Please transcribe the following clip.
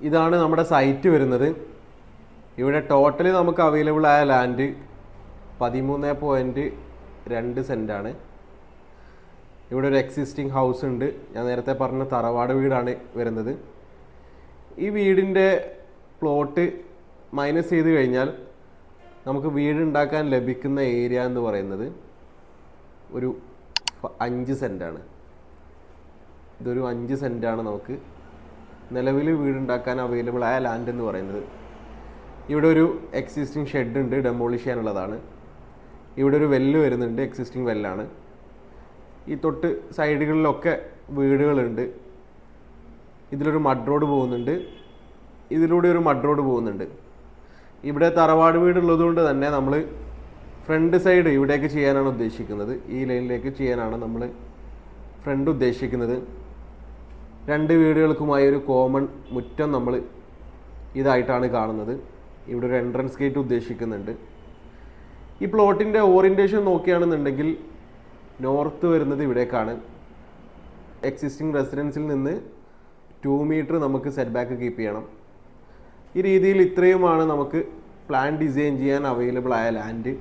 ഇതാണ് നമ്മുടെ സൈറ്റ് വരുന്നത്. ഇവിടെ ടോട്ടലി നമുക്ക് അവൈലബിൾ ആയ ലാൻഡ് 13.2 സെൻറ്റാണ്. ഇവിടെ ഒരു എക്സിസ്റ്റിംഗ് ഹൗസ് ഉണ്ട്. ഞാൻ നേരത്തെ പറഞ്ഞ തറവാട് വീടാണ് വരുന്നത്. ഈ വീടിൻ്റെ പ്ലോട്ട് മൈനസ് ചെയ്ത് കഴിഞ്ഞാൽ നമുക്ക് വീടുണ്ടാക്കാൻ ലഭിക്കുന്ന ഏരിയ എന്ന് പറയുന്നത് ഒരു 5 സെൻറ്റാണ്. ഇതൊരു 5 സെൻറ്റാണ് നമുക്ക് നിലവിൽ വീടുണ്ടാക്കാൻ അവൈലബിൾ ആയ ലാൻഡ് എന്ന് പറയുന്നത്. ഇവിടെ ഒരു എക്സിസ്റ്റിംഗ് ഷെഡ് ഉണ്ട്, ഡെമോളിഷ് ചെയ്യാനുള്ളതാണ്. ഇവിടെ ഒരു വെല്ല് വരുന്നുണ്ട്, എക്സിസ്റ്റിംഗ് വെല്ലാണ്. ഈ തൊട്ട് സൈഡുകളിലൊക്കെ വീടുകളുണ്ട്. ഇതിലൊരു മഡ് റോഡ് പോകുന്നുണ്ട്, ഇതിലൂടെ ഒരു മഡ് റോഡ് പോകുന്നുണ്ട്. ഇവിടെ തറവാട് വീടുള്ളതുകൊണ്ട് തന്നെ നമ്മൾ ഫ്രണ്ട് സൈഡ് ഇവിടേക്ക് ചെയ്യാനാണ് ഉദ്ദേശിക്കുന്നത്. ഈ ലൈനിലേക്ക് ചെയ്യാനാണ് നമ്മൾ ഫ്രണ്ട് ഉദ്ദേശിക്കുന്നത്. 2 വീടുകൾക്കുമായി ഒരു കോമൺ മുറ്റം നമ്മൾ ഇതായിട്ടാണ് കാണുന്നത്. ഇവിടെ ഒരു എൻട്രൻസ് ഗേറ്റ് ഉദ്ദേശിക്കുന്നുണ്ട്. ഈ പ്ലോട്ടിൻ്റെ ഓറിയൻറ്റേഷൻ നോക്കുകയാണെന്നുണ്ടെങ്കിൽ നോർത്ത് വരുന്നത് ഇവിടേക്കാണ്. എക്സിസ്റ്റിംഗ് റെസിഡൻസിൽ നിന്ന് 2 മീറ്റർ നമുക്ക് സെറ്റ് ബാക്ക് കീപ്പ് ചെയ്യണം. ഈ രീതിയിൽ ഇത്രയുമാണ് നമുക്ക് പ്ലാൻ ഡിസൈൻ ചെയ്യാൻ അവൈലബിൾ ആയ ലാൻഡ്.